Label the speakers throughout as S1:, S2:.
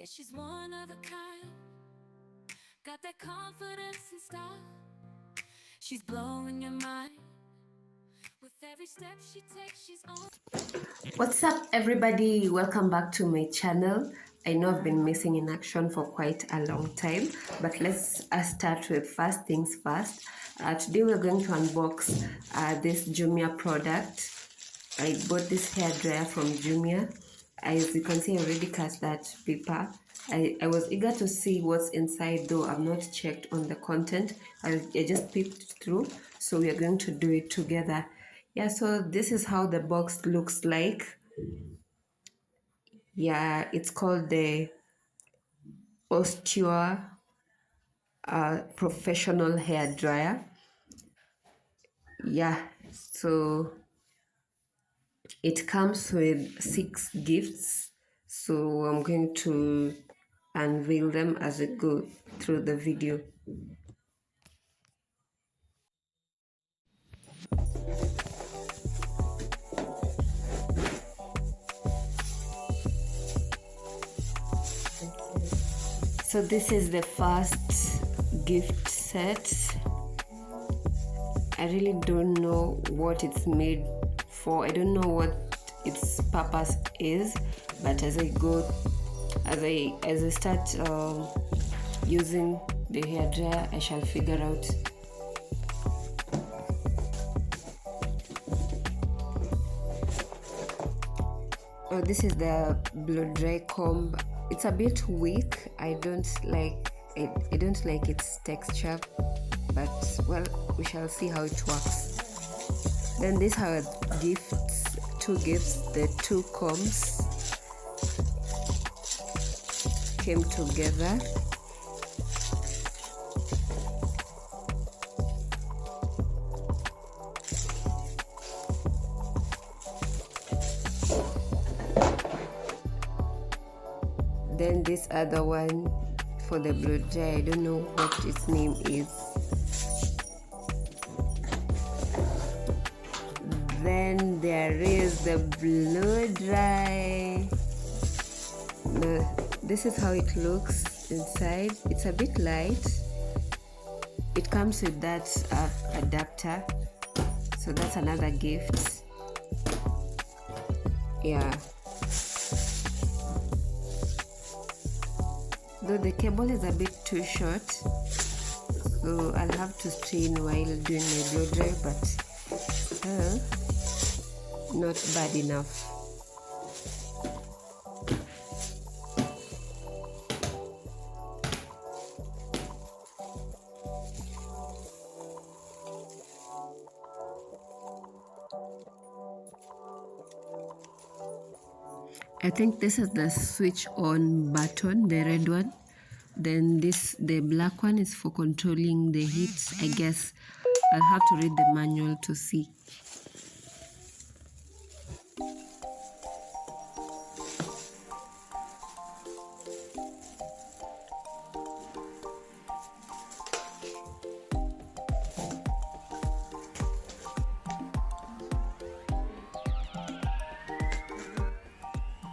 S1: Yeah, she's one of a kind, got that confidence and style. She's blowing your mind with every step she takes. She's on. What's up, everybody? Welcome back to my channel. I know I've been missing in action for quite a long time, but let's start with first things first. Today we're going to unbox this Jumia product. I bought this hair dryer from Jumia. As you can see, I already cut that paper. I was eager to see what's inside, though I've not checked on the content. I just peeped through, so we are going to do it together. Yeah, so this is how the box looks like. Yeah, it's called the Osture Professional Hair Dryer. Yeah, so it comes with 6 gifts, so I'm going to unveil them as I go through the video. So this is the first gift set. I really don't know what it's made for. I don't know what its purpose is, but as I start using the hair dryer, I shall figure out. Oh, this is the blow dry comb. It's a bit weak. I don't like it. I don't like its texture, but well, we shall see how it works. Then these are gifts, 2 gifts. The 2 combs came together. Then this other one for the blow dry, I don't know what its name is. Then there is the blow dry. This is how it looks inside. It's a bit light. It comes with that adapter, so that's another gift. Yeah, though the cable is a bit too short, so I'll have to strain while doing my blow dry, but not bad enough. I think this is the switch on button, the red one. Then the black one is for controlling the heat. I guess I'll have to read the manual to see.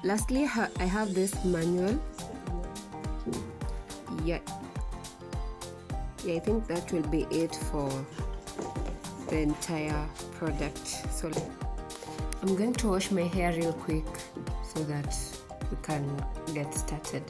S1: Lastly, I have this manual. Yeah, I think that will be it for the entire product. So I'm going to wash my hair real quick so that we can get started.